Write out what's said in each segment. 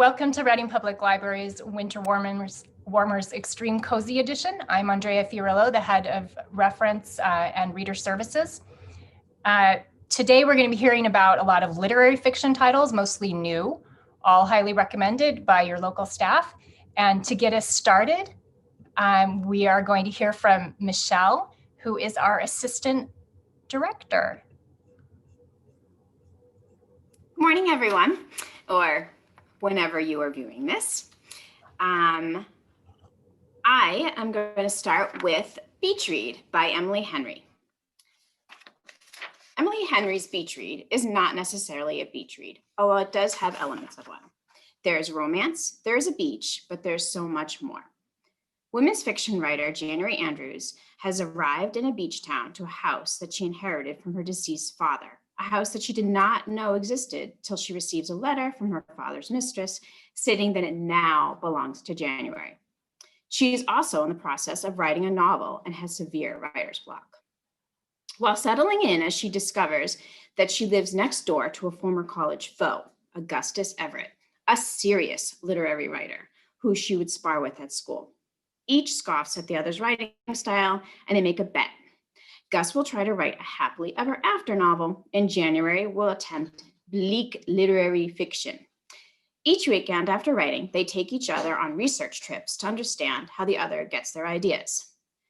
Welcome to Reading Public Library's Winter Warmers Extreme Cozy Edition. I'm Andrea Fiorillo, the head of Reference and Reader Services. Today we're going to be hearing about a lot of literary fiction titles, mostly new, all highly recommended by your local staff. And to get us started, we are going to hear from Michelle, who is our assistant director. Good morning, everyone, or whenever you are viewing this. I am going to start with Beach Read by Emily Henry. Emily Henry's beach read is not necessarily a beach read, although it does have elements of one. There's romance, there's a beach, but there's so much more. Women's fiction writer January Andrews has arrived in a beach town to a house that she inherited from her deceased father, a house that she did not know existed till she receives a letter from her father's mistress stating that it now belongs to January. She is also in the process of writing a novel and has severe writer's block. While settling in, as she discovers that she lives next door to a former college foe, Augustus Everett, a serious literary writer who she would spar with at school. Each scoffs at the other's writing style, and they make a bet. Gus will try to write a happily ever after novel, and January will attempt bleak literary fiction. Each weekend after writing, they take each other on research trips to understand how the other gets their ideas.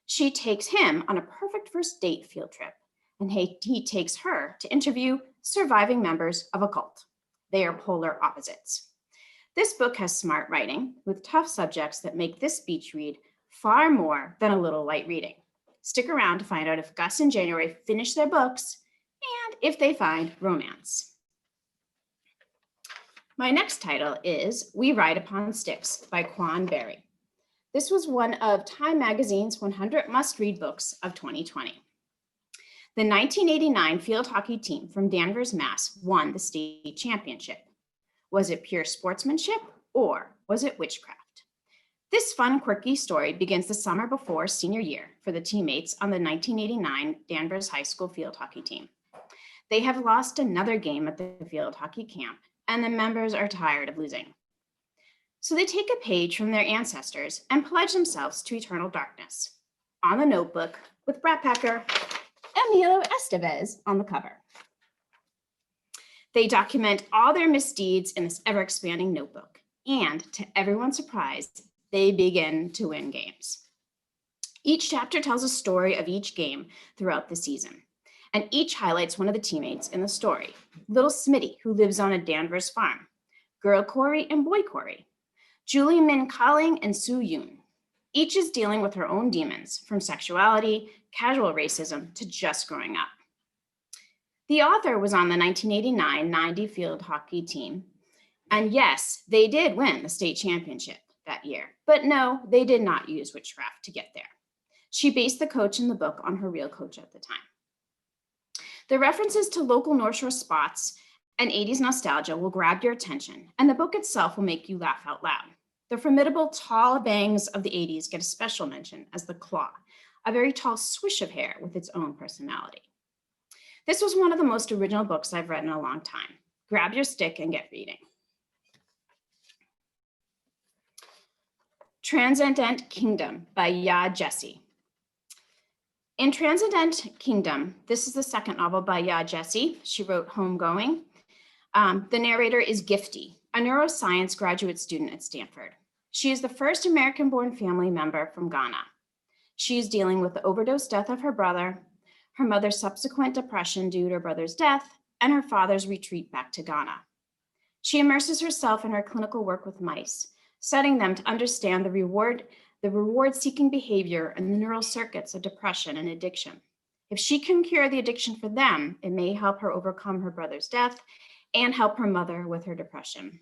She takes him on a perfect first date field trip, and he takes her to interview surviving members of a cult. They are polar opposites. This book has smart writing with tough subjects that make this beach read far more than a little light reading. Stick around to find out if Gus and January finish their books and if they find romance. My next title is We Ride Upon Sticks by Quan. This was one of Time Magazine's 100 must-read books of 2020. The 1989 field hockey team from Danvers, Mass. Won the state championship. Was it pure sportsmanship or was it witchcraft? This fun, quirky story begins the summer before senior year for the teammates on the 1989 Danvers High School field hockey team. They have lost another game at the field hockey camp, and the members are tired of losing. So they take a page from their ancestors and pledge themselves to eternal darkness. On the notebook with Brat Packer, Emilio Estevez on the cover. They document all their misdeeds in this ever-expanding notebook, and to everyone's surprise, they begin to win games. Each chapter tells a story of each game throughout the season, and each highlights one of the teammates in the story. Little Smitty, who lives on a Danvers farm, Girl Corey and Boy Corey, Julie Min Colling and Sue Yoon. Each is dealing with her own demons, from sexuality, casual racism, to just growing up. The author was on the 1989-90 field hockey team, and yes, they did win the state championship that year, but no, they did not use witchcraft to get there. She based the coach in the book on her real coach at the time. The references to local North Shore spots and 80s nostalgia will grab your attention, and the book itself will make you laugh out loud. The formidable tall bangs of the 80s get a special mention as the claw, a very tall swish of hair with its own personality. This was one of the most original books I've read in a long time. Grab your stick and get reading. Transcendent Kingdom by Jessie. In Transcendent Kingdom, this is the second novel by Jessie. She wrote Homegoing. The narrator is Gifty, a neuroscience graduate student at Stanford. She is the first American-born family member from Ghana. She is dealing with the overdose death of her brother, her mother's subsequent depression due to her brother's death, and her father's retreat back to Ghana. She immerses herself in her clinical work with mice, studying them to understand the reward-seeking behavior and the neural circuits of depression and addiction. If she can cure the addiction for them, it may help her overcome her brother's death and help her mother with her depression.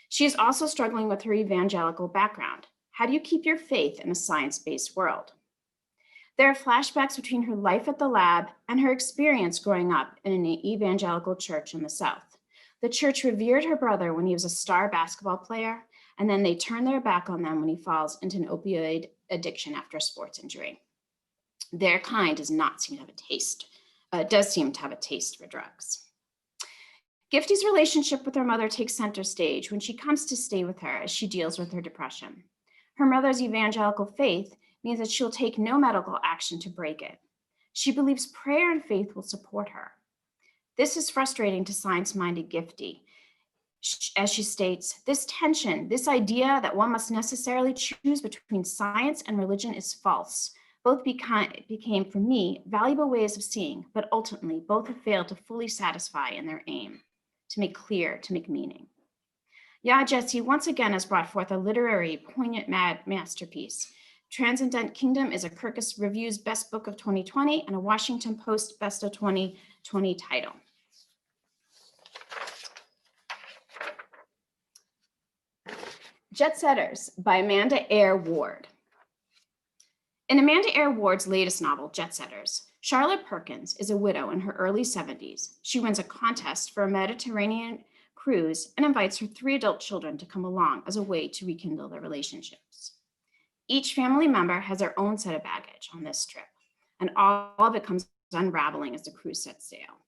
She is also struggling with her evangelical background. How do you keep your faith in a science-based world? There are flashbacks between her life at the lab and her experience growing up in an evangelical church in the South. The church revered her brother when he was a star basketball player, and then they turn their back on them when he falls into an opioid addiction after a sports injury. Their kind does seem to have a taste for drugs. Gifty's relationship with her mother takes center stage when she comes to stay with her as she deals with her depression. Her mother's evangelical faith means that she'll take no medical action to break it. She believes prayer and faith will support her. This is frustrating to science-minded Gifty. As she states, this tension, this idea that one must necessarily choose between science and religion is false. Both became, for me, valuable ways of seeing, but ultimately both have failed to fully satisfy in their aim, to make clear, to make meaning. Yeah, Jessie once again has brought forth a literary, poignant masterpiece. Transcendent Kingdom is a Kirkus Review's Best Book of 2020 and a Washington Post Best of 2020 title. Jet Setters by Amanda Eyre Ward. In Amanda Eyre Ward's latest novel, Jet Setters, Charlotte Perkins is a widow in her early 70s. She wins a contest for a Mediterranean cruise and invites her 3 adult children to come along as a way to rekindle their relationships. Each family member has their own set of baggage on this trip, and all of it comes unraveling as the cruise sets sail.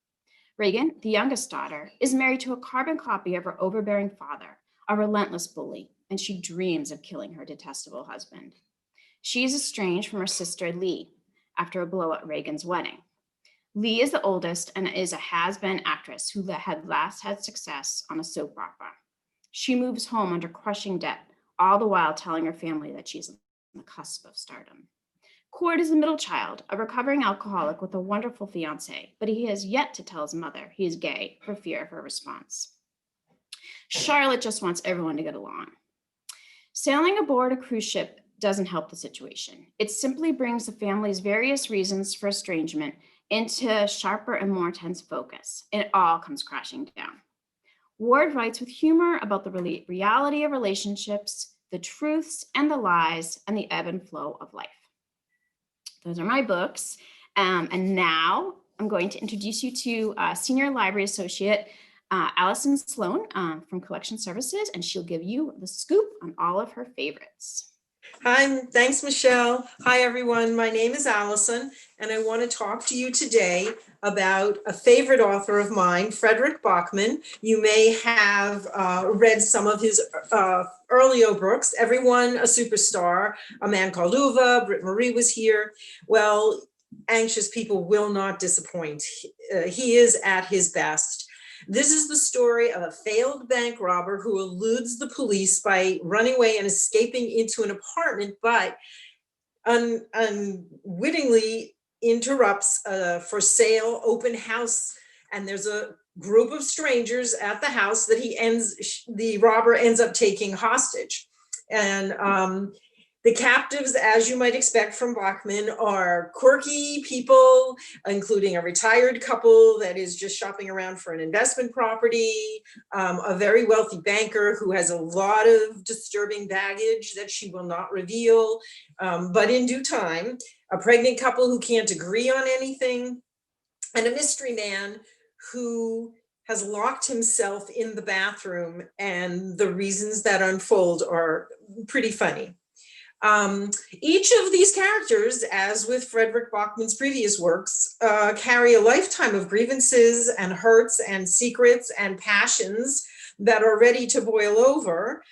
Reagan, the youngest daughter, is married to a carbon copy of her overbearing father, a relentless bully, and she dreams of killing her detestable husband. She is estranged from her sister, Lee, after a blow at Reagan's wedding. Lee is the oldest and is a has-been actress who had last had success on a soap opera. She moves home under crushing debt, all the while telling her family that she's on the cusp of stardom. Cord is the middle child, a recovering alcoholic with a wonderful fiance, but he has yet to tell his mother he is gay for fear of her response. Charlotte just wants everyone to get along. Sailing aboard a cruise ship doesn't help the situation. It simply brings the family's various reasons for estrangement into sharper and more intense focus. It all comes crashing down. Ward writes with humor about the reality of relationships, the truths and the lies, and the ebb and flow of life. Those are my books. And now I'm going to introduce you to Senior Library Associate Alison Sloan from Collection Services, and she'll give you the scoop on all of her favorites. Hi, thanks, Michelle. Hi, everyone. My name is Alison, and I want to talk to you today about a favorite author of mine, Frederick Bachmann. You may have read some of his earlier books, Everyone a Superstar, A Man Called Uva, Britt Marie was here. Well, Anxious People Will Not Disappoint. He is at his best. This is the story of a failed bank robber who eludes the police by running away and escaping into an apartment, but unwittingly interrupts a for sale open house. And there's a group of strangers at the house that the robber ends up taking hostage. And the captives, as you might expect from Bachmann, are quirky people, including a retired couple that is just shopping around for an investment property, a very wealthy banker who has a lot of disturbing baggage that she will not reveal, but in due time, a pregnant couple who can't agree on anything, and a mystery man who has locked himself in the bathroom, and the reasons that unfold are pretty funny. Each of these characters, as with Frederick Bachmann's previous works, carry a lifetime of grievances and hurts and secrets and passions that are ready to boil over.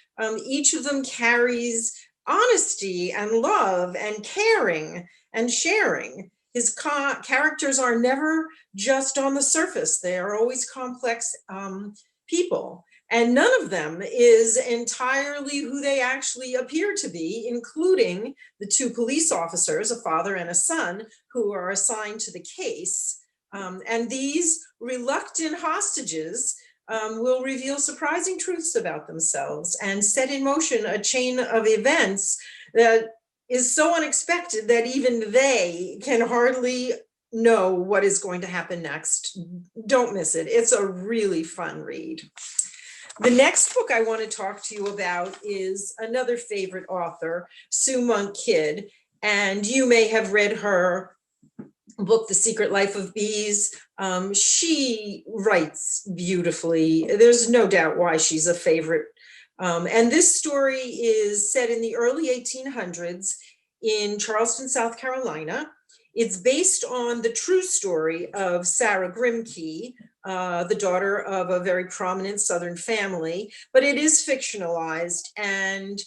Each of them carries honesty and love and caring and sharing. His characters are never just on the surface. They are always complex people. And none of them is entirely who they actually appear to be, including the 2 police officers, a father and a son, who are assigned to the case. And these reluctant hostages will reveal surprising truths about themselves and set in motion a chain of events that is so unexpected that even they can hardly know what is going to happen next. Don't miss it. It's a really fun read. The next book I want to talk to you about is another favorite author, Sue Monk Kidd, and you may have read her book, The Secret Life of Bees. She writes beautifully. There's no doubt why she's a favorite. And this story is set in the early 1800s in Charleston, South Carolina. It's based on the true story of Sarah Grimke, the daughter of a very prominent Southern family, but it is fictionalized. And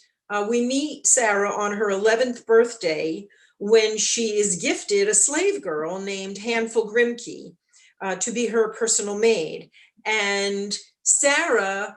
we meet Sarah on her 11th birthday when she is gifted a slave girl named Handful Grimke to be her personal maid. And Sarah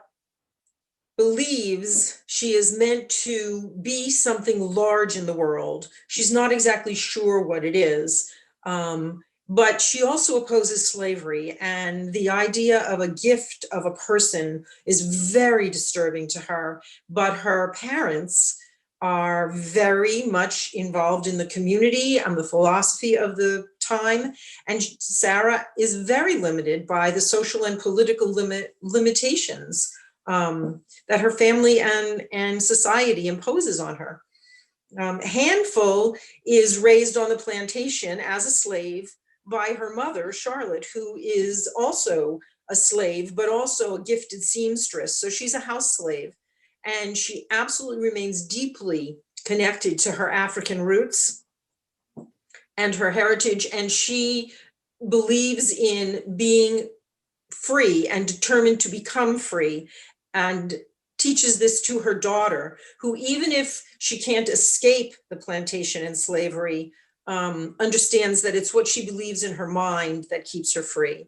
believes she is meant to be something large in the world. She's not exactly sure what it is, but she also opposes slavery. And the idea of a gift of a person is very disturbing to her. But her parents are very much involved in the community and the philosophy of the time. And Sarah is very limited by the social and political limitations that her family and society imposes on her. Handful is raised on the plantation as a slave by her mother, Charlotte, who is also a slave, but also a gifted seamstress. So she's a house slave, and she absolutely remains deeply connected to her African roots and her heritage. And she believes in being free and determined to become free, and teaches this to her daughter, who, even if she can't escape the plantation and slavery, understands that it's what she believes in her mind that keeps her free.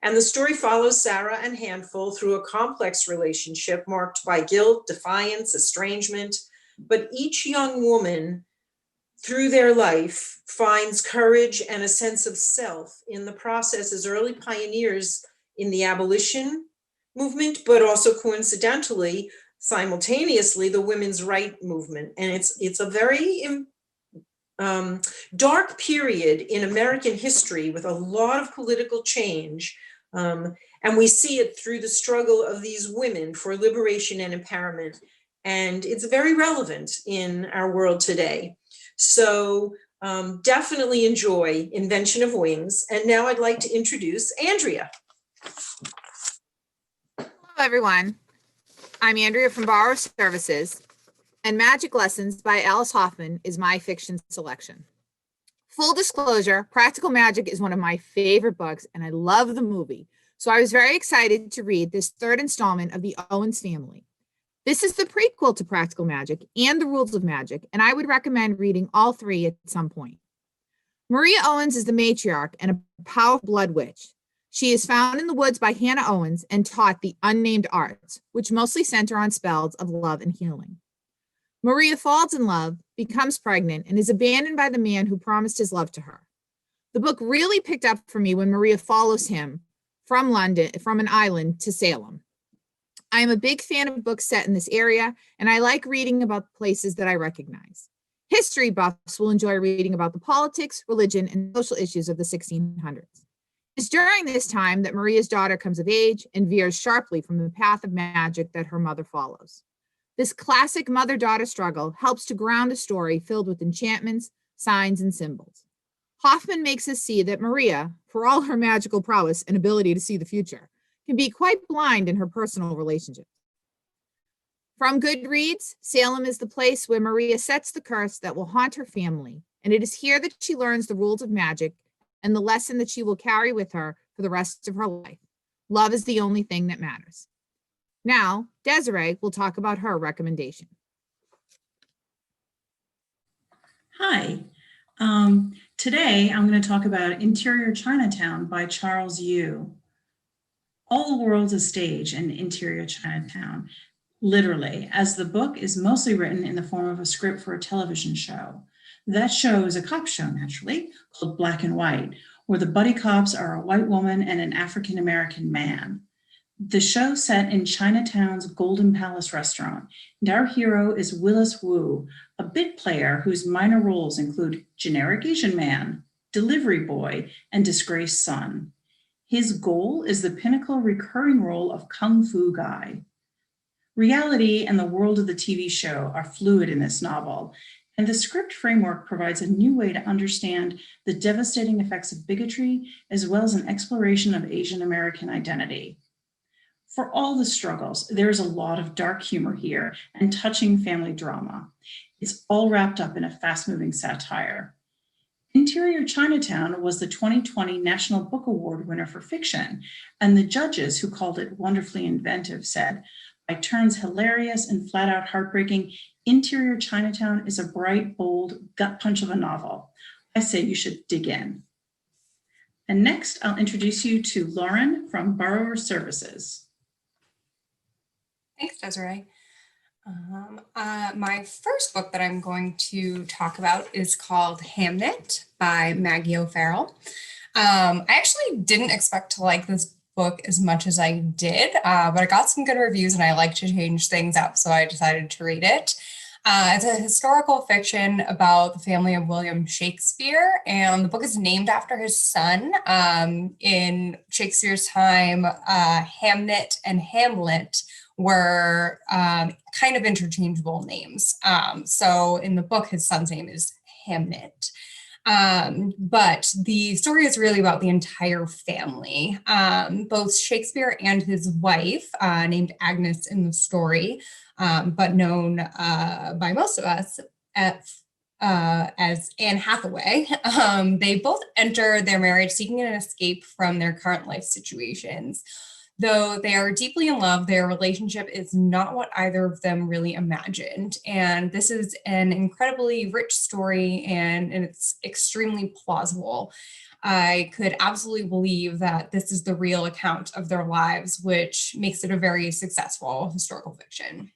And the story follows Sarah and Handful through a complex relationship marked by guilt, defiance, estrangement. But each young woman through their life finds courage and a sense of self in the process as early pioneers in the abolition movement, but also coincidentally, simultaneously, the women's right movement. And it's a very dark period in American history with a lot of political change. And we see it through the struggle of these women for liberation and empowerment. And it's very relevant in our world today. So definitely enjoy Invention of Wings. And now I'd like to introduce Andrea. Hello, everyone. I'm Andrea from Borrower Services, and Magic Lessons by Alice Hoffman is my fiction selection. Full disclosure, Practical Magic is one of my favorite books, and I love the movie. So I was very excited to read this third installment of the Owens family. This is the prequel to Practical Magic and the Rules of Magic, and I would recommend reading all three at some point. Maria Owens is the matriarch and a powerful blood witch. She is found in the woods by Hannah Owens and taught the unnamed arts, which mostly center on spells of love and healing. Maria falls in love, becomes pregnant, and is abandoned by the man who promised his love to her. The book really picked up for me when Maria follows him from an island to Salem. I am a big fan of books set in this area, and I like reading about places that I recognize. History buffs will enjoy reading about the politics, religion, and social issues of the 1600s. It's during this time that Maria's daughter comes of age and veers sharply from the path of magic that her mother follows. This classic mother-daughter struggle helps to ground a story filled with enchantments, signs, and symbols. Hoffman makes us see that Maria, for all her magical prowess and ability to see the future, can be quite blind in her personal relationships. From Goodreads, Salem is the place where Maria sets the curse that will haunt her family, and it is here that she learns the rules of magic and the lesson that she will carry with her for the rest of her life. Love is the only thing that matters. Now, Desiree will talk about her recommendation. Hi. Today, I'm going to talk about Interior Chinatown by Charles Yu. All the world's a stage in Interior Chinatown, literally, as the book is mostly written in the form of a script for a television show. That show is a cop show, naturally, called Black and White, where the buddy cops are a white woman and an African-American man. The show set in Chinatown's Golden Palace restaurant, and our hero is Willis Wu, a bit player whose minor roles include generic Asian man, delivery boy, and disgraced son. His goal is the pinnacle recurring role of Kung Fu guy. Reality and the world of the TV show are fluid in this novel, and the script framework provides a new way to understand the devastating effects of bigotry, as well as an exploration of Asian American identity. For all the struggles, there's a lot of dark humor here and touching family drama. It's all wrapped up in a fast-moving satire. Interior Chinatown was the 2020 National Book Award winner for fiction, and the judges who called it wonderfully inventive said, by turns hilarious and flat out heartbreaking, Interior Chinatown is a bright, bold, gut punch of a novel. I say you should dig in. And next, I'll introduce you to Lauren from Borrower Services. Thanks, Desiree. My first book that I'm going to talk about is called Hamnet by Maggie O'Farrell. I actually didn't expect to like this book as much as I did, but I got some good reviews and I like to change things up, so I decided to read it. It's a historical fiction about the family of William Shakespeare, and the book is named after his son. In Shakespeare's time, Hamnet and Hamlet were kind of interchangeable names. So in the book, his son's name is Hamnet. But the story is really about the entire family. Both Shakespeare and his wife, named Agnes in the story, but known by most of us as Anne Hathaway, they both enter their marriage seeking an escape from their current life situations. Though they are deeply in love, their relationship is not what either of them really imagined. And this is an incredibly rich story, and it's extremely plausible. I could absolutely believe that this is the real account of their lives, which makes it a very successful historical fiction.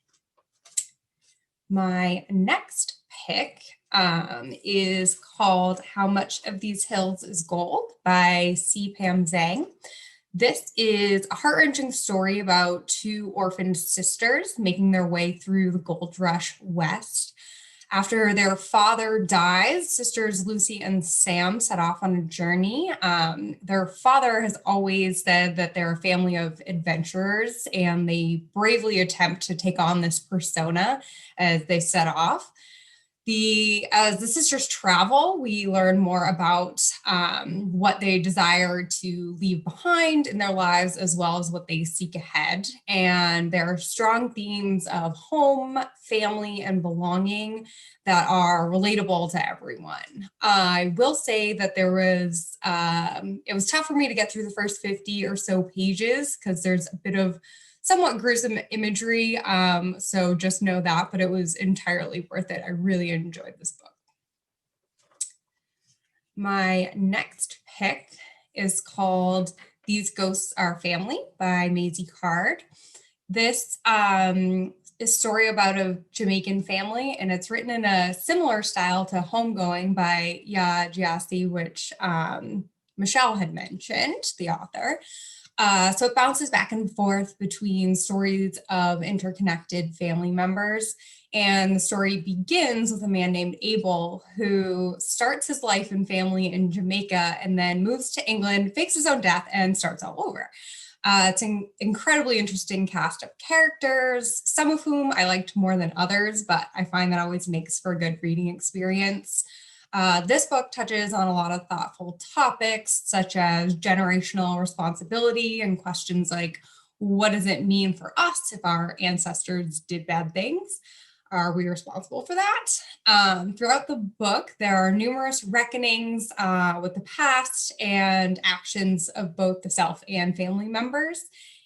My next pick is called How Much of These Hills is Gold by C. Pam Zhang. This is a heart-wrenching story about two orphaned sisters making their way through the gold rush west. After their father dies, sisters Lucy and Sam set off on a journey. Their father has always said that they're a family of adventurers, and they bravely attempt to take on this persona as they set off. As the sisters travel, we learn more about what they desire to leave behind in their lives, as well as what they seek ahead. And there are strong themes of home, family, and belonging that are relatable to everyone. I will say that it was tough for me to get through the first 50 or so pages because there's a bit of somewhat gruesome imagery, so just know that, but it was entirely worth it. I really enjoyed this book. My next pick is called These Ghosts Are Family by Maisie Card. This is a story about a Jamaican family, and it's written in a similar style to Homegoing by Jessie, which Michelle had mentioned, the author. So it bounces back and forth between stories of interconnected family members. And the story begins with a man named Abel who starts his life and family in Jamaica and then moves to England, fakes his own death, and starts all over. It's an incredibly interesting cast of characters, some of whom I liked more than others, but I find that always makes for a good reading experience. This book touches on a lot of thoughtful topics, such as generational responsibility and questions like, what does it mean for us if our ancestors did bad things? Are we responsible for that? Throughout the book, there are numerous reckonings with the past and actions of both the self and family members.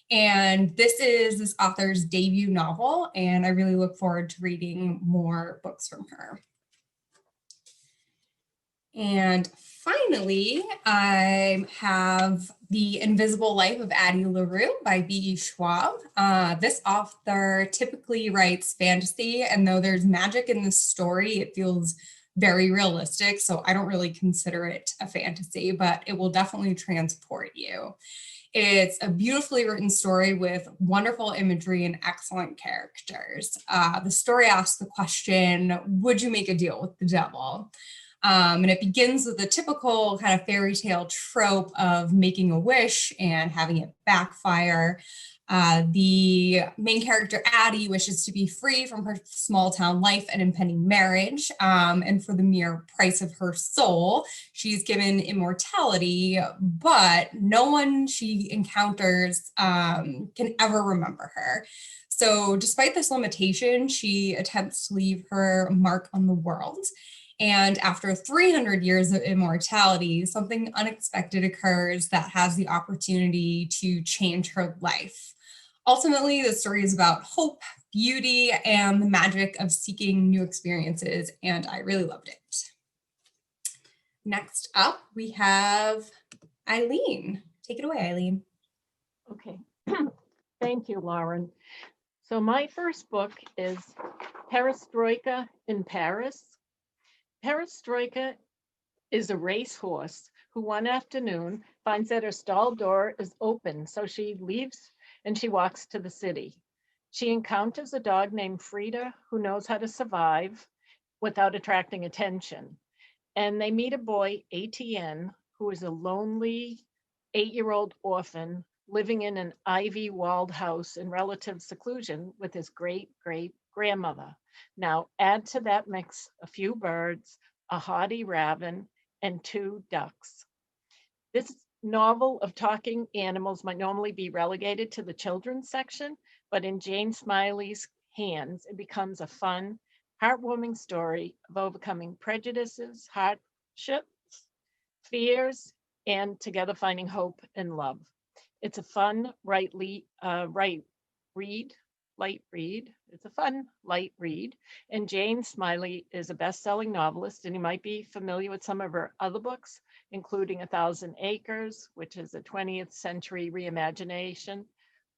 And this is this author's debut novel, and I really look forward to reading more books from her. And finally, I have The Invisible Life of Addie Larue by B.E. Schwab. This author typically writes fantasy, and though there's magic in this story, it feels very realistic, so I don't really consider it a fantasy, but it will definitely transport you. It's a beautifully written story with wonderful imagery and excellent characters. The story asks the question, would you make a deal with the devil? And it begins with a typical kind of fairy tale trope of making a wish and having it backfire. The main character, Addie, wishes to be free from her small town life and impending marriage. And for the mere price of her soul, she's given immortality, but no one she encounters can ever remember her. So despite this limitation, she attempts to leave her mark on the world. And after 300 years of immortality, something unexpected occurs that has the opportunity to change her life. Ultimately, the story is about hope, beauty, and the magic of seeking new experiences, and I really loved it. Next up, we have Eileen. Take it away, Eileen. Okay, thank you, Lauren. So my first book is Perestroika in Paris. Perestroika is a racehorse who one afternoon finds that her stall door is open, so she leaves and she walks to the city. She encounters a dog named Frida who knows how to survive without attracting attention. And they meet a boy, ATN, who is a lonely 8-year-old orphan living in an ivy-walled house in relative seclusion with his great-great-grandmother. Now, add to that mix a few birds, a haughty raven, and 2 ducks. This novel of talking animals might normally be relegated to the children's section, but in Jane Smiley's hands, it becomes a fun, heartwarming story of overcoming prejudices, hardships, fears, and together finding hope and love. It's a fun, light read. It's a fun, light read. And Jane Smiley is a best-selling novelist, and you might be familiar with some of her other books, including 1,000 Acres, which is a 20th century reimagination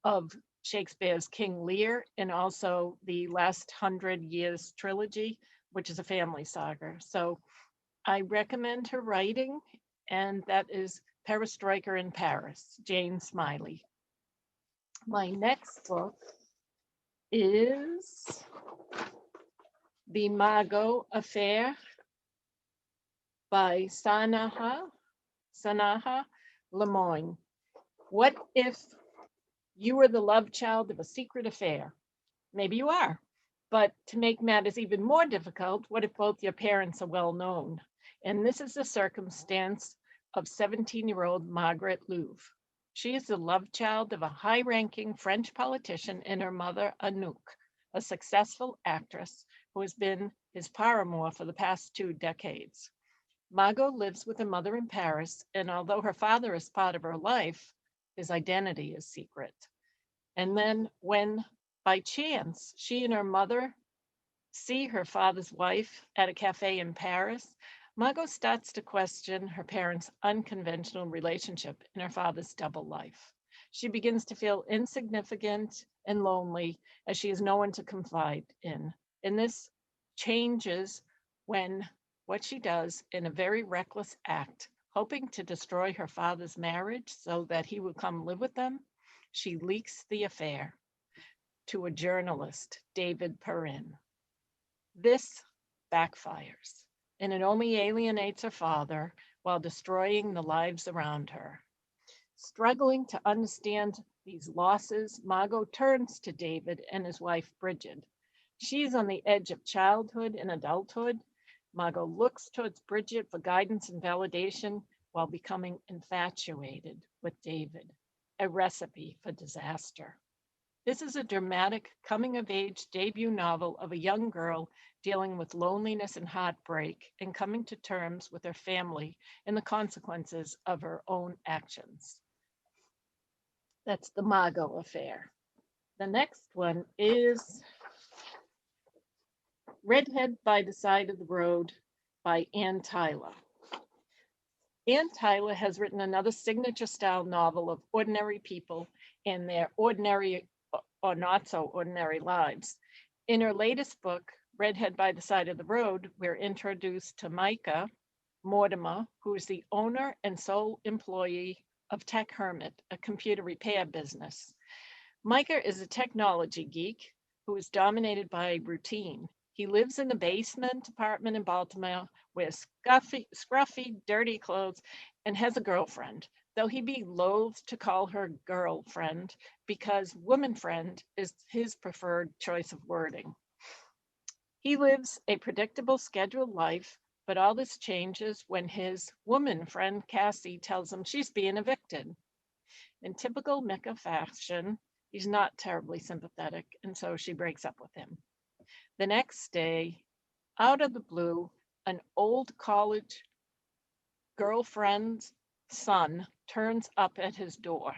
of Shakespeare's King Lear, and also the Last 100 Years trilogy, which is a family saga. So I recommend her writing, and that is Perestroika in Paris, Jane Smiley. My next book is The Margot Affair by Sanaha Lemoyne. What if you were the love child of a secret affair? Maybe you are, but to make matters even more difficult, what if both your parents are well known? And this is the circumstance of 17-year-old Margaret Louvre. She is the love child of a high-ranking French politician and her mother, Anouk, a successful actress who has been his paramour for the past 2 decades. Margot lives with her mother in Paris, and although her father is part of her life, his identity is secret. And then when, by chance, she and her mother see her father's wife at a cafe in Paris, Margot starts to question her parents' unconventional relationship and her father's double life. She begins to feel insignificant and lonely as she has no one to confide in. And this changes when what she does in a very reckless act, hoping to destroy her father's marriage so that he would come live with them, she leaks the affair to a journalist, David Perrin. This backfires, and it only alienates her father while destroying the lives around her. Struggling to understand these losses, Margot turns to David and his wife, Bridget. She's on the edge of childhood and adulthood. Margot looks towards Bridget for guidance and validation while becoming infatuated with David, a recipe for disaster. This is a dramatic coming-of-age debut novel of a young girl dealing with loneliness and heartbreak and coming to terms with her family and the consequences of her own actions. That's The Margot Affair. The next one is Redhead by the Side of the Road by Ann Tyler. Ann Tyler has written another signature style novel of ordinary people and their ordinary or not so ordinary lives. In her latest book, Redhead by the Side of the Road, we're introduced to Micah Mortimer, who is the owner and sole employee of Tech Hermit, a computer repair business. Micah is a technology geek who is dominated by routine. He lives in a basement apartment in Baltimore, wears scruffy, dirty clothes, and has a girlfriend, though he be loath to call her girlfriend because woman friend is his preferred choice of wording. He lives a predictable, scheduled life, but all this changes when his woman friend, Cassie, tells him she's being evicted. In typical Micah fashion, he's not terribly sympathetic, and so she breaks up with him. The next day, out of the blue, an old college girlfriend's son turns up at his door,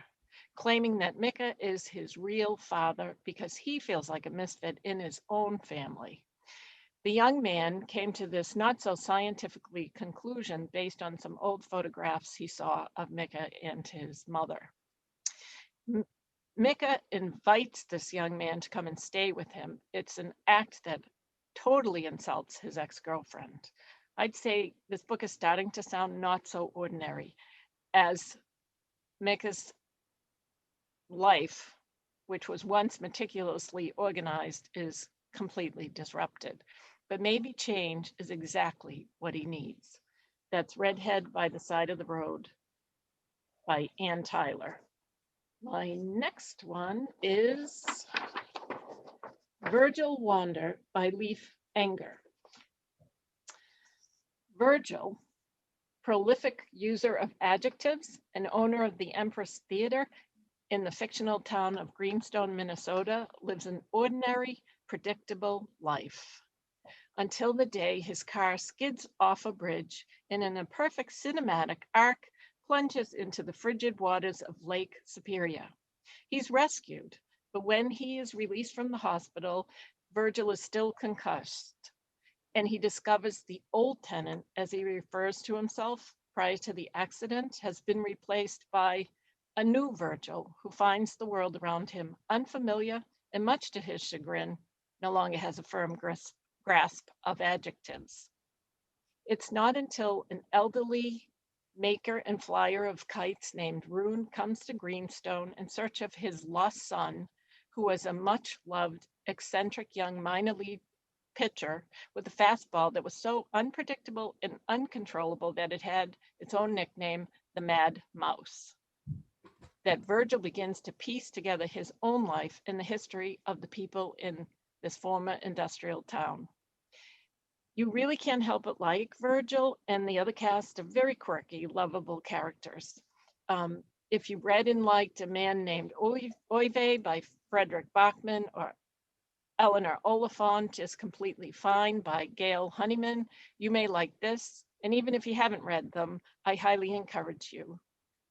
claiming that Micah is his real father because he feels like a misfit in his own family. The young man came to this not so scientifically conclusion based on some old photographs he saw of Micah and his mother. Micah invites this young man to come and stay with him. It's an act that totally insults his ex-girlfriend. I'd say this book is starting to sound not so ordinary, as Micah's life, which was once meticulously organized, is completely disrupted. But maybe change is exactly what he needs. That's Redhead by the Side of the Road by Ann Tyler. My next one is Virgil Wander by Leif Enger. Virgil, prolific user of adjectives and owner of the Empress Theater in the fictional town of Greenstone, Minnesota, lives an ordinary, predictable life. Until the day his car skids off a bridge and in a perfect cinematic arc plunges into the frigid waters of Lake Superior. He's rescued, but when he is released from the hospital, Virgil is still concussed, and he discovers the old tenant, as he refers to himself prior to the accident, has been replaced by a new Virgil who finds the world around him unfamiliar and, much to his chagrin, no longer has a firm grasp of adjectives. It's not until an elderly maker and flyer of kites named Rune comes to Greenstone in search of his lost son, who was a much-loved, eccentric young minor league pitcher with a fastball that was so unpredictable and uncontrollable that it had its own nickname, the Mad Mouse, that Virgil begins to piece together his own life and the history of the people in this former industrial town. You really can't help but like Virgil and the other cast of very quirky, lovable characters. If you read and liked A Man Named Oive by Frederick Bachmann, or Eleanor Oliphant is Completely Fine by Gail Honeyman, you may like this. And even if you haven't read them, I highly encourage you.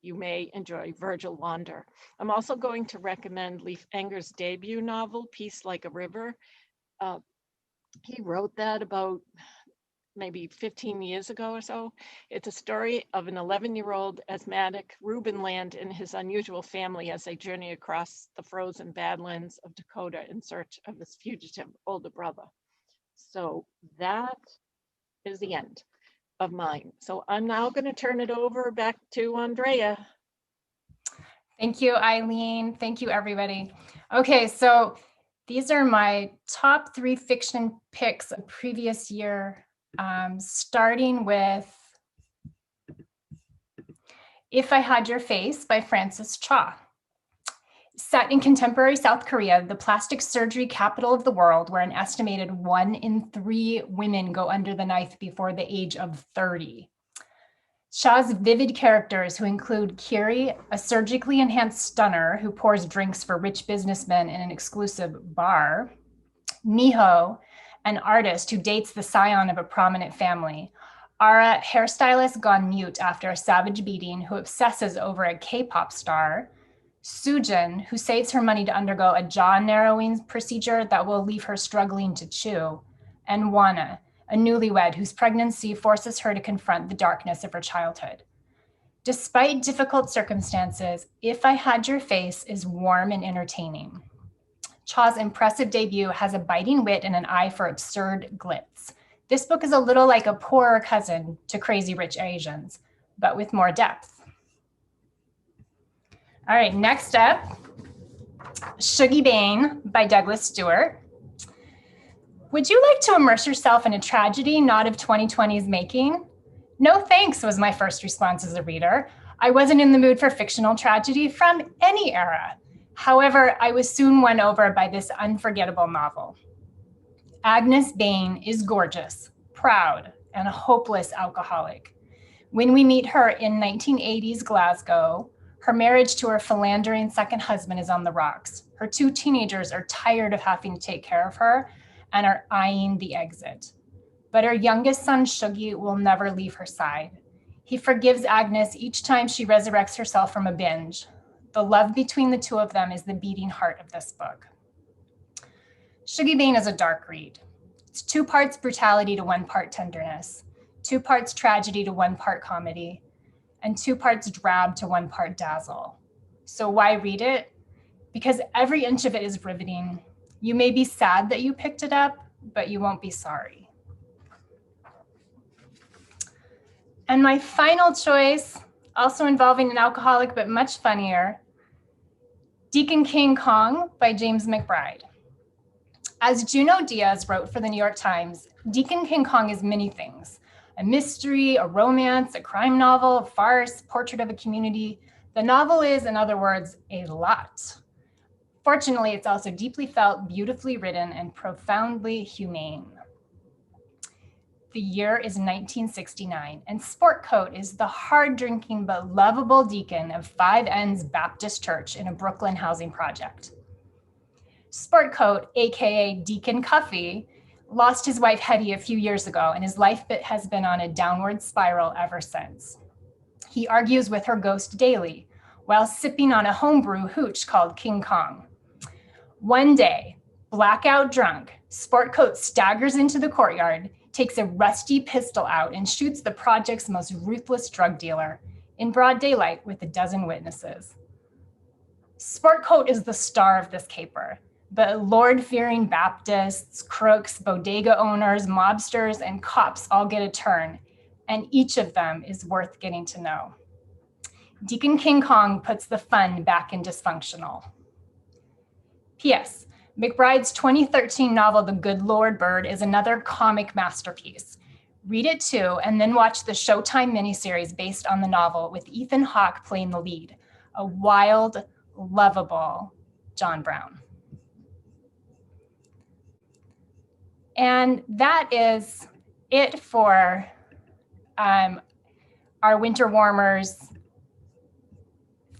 You may enjoy Virgil Wander. I'm also going to recommend Leif Enger's debut novel, Peace Like a River. He wrote that about maybe 15 years ago or so. It's a story of an 11-year-old asthmatic Reuben Land and his unusual family as they journey across the frozen badlands of Dakota in search of his fugitive older brother. So that is the end of mine. So I'm now going to turn it over back to Andrea. Thank you, Eileen. Thank you, everybody. Okay, so these are my top 3 fiction picks of previous year, starting with If I Had Your Face by Frances Cha. Set in contemporary South Korea, the plastic surgery capital of the world, where an estimated 1 in 3 women go under the knife before the age of 30. Cha's vivid characters, who include Kiri, a surgically enhanced stunner who pours drinks for rich businessmen in an exclusive bar, Miho, an artist who dates the scion of a prominent family, Ara, hairstylist gone mute after a savage beating who obsesses over a K-pop star, Sujin, who saves her money to undergo a jaw-narrowing procedure that will leave her struggling to chew, and Wana, a newlywed whose pregnancy forces her to confront the darkness of her childhood. Despite difficult circumstances, If I Had Your Face is warm and entertaining. Cha's impressive debut has a biting wit and an eye for absurd glitz. This book is a little like a poorer cousin to Crazy Rich Asians, but with more depth. All right, next up, Sugi Bane by Douglas Stewart. Would you like to immerse yourself in a tragedy not of 2020's making? No thanks, was my first response as a reader. I wasn't in the mood for fictional tragedy from any era. However, I was soon won over by this unforgettable novel. Agnes Bane is gorgeous, proud, and a hopeless alcoholic. When we meet her in 1980s Glasgow, her marriage to her philandering second husband is on the rocks. Her 2 teenagers are tired of having to take care of her and are eyeing the exit. but her youngest son, Sugi, will never leave her side. He forgives Agnes each time she resurrects herself from a binge. The love between the two of them is the beating heart of this book. Sugi Bane is a dark read. It's 2 parts brutality to 1 part tenderness, 2 parts tragedy to 1 part comedy, and 2 parts drab to 1 part dazzle. So why read it? Because every inch of it is riveting. You may be sad that you picked it up, but you won't be sorry. And my final choice, also involving an alcoholic, but much funnier, Deacon King Kong by James Mcbride. As Juno Diaz wrote for the New York Times, Deacon King Kong is many things: a mystery, a romance, a crime novel, a farce, portrait of a community. The novel is, in other words, a lot. Fortunately, it's also deeply felt, beautifully written, and profoundly humane. The year is 1969, and Sportcoat is the hard-drinking but lovable deacon of Five Ends Baptist Church in a Brooklyn housing project. Sportcoat, aka Deacon Cuffy, lost his wife Hetty a few years ago, and his life has been on a downward spiral ever since. He argues with her ghost daily while sipping on a homebrew hooch called King Kong. One day, blackout drunk, Sportcoat staggers into the courtyard, takes a rusty pistol out, and shoots the project's most ruthless drug dealer in broad daylight with a dozen witnesses. Sportcoat is the star of this caper, but Lord-fearing Baptists, crooks, bodega owners, mobsters, and cops all get a turn, and each of them is worth getting to know. Deacon King Kong puts the fun back in dysfunctional. P.S. Mcbride's 2013 novel, The Good Lord Bird, is another comic masterpiece. Read it too, and then watch the Showtime miniseries based on the novel with Ethan Hawke playing the lead, a wild, lovable John Brown. And that is it for our Winter Warmers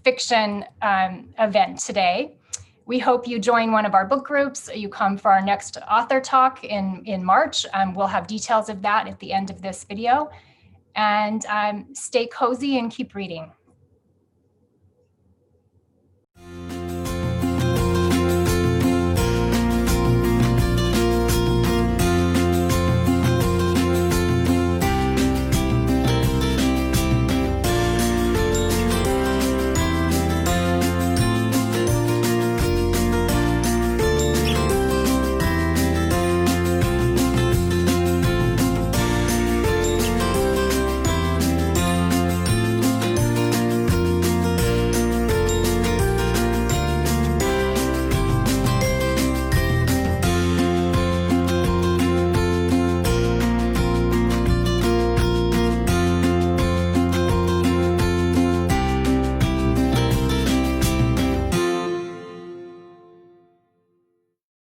fiction event today. We hope you join one of our book groups. You come for our next author talk in March. We'll have details of that at the end of this video. And stay cozy and keep reading.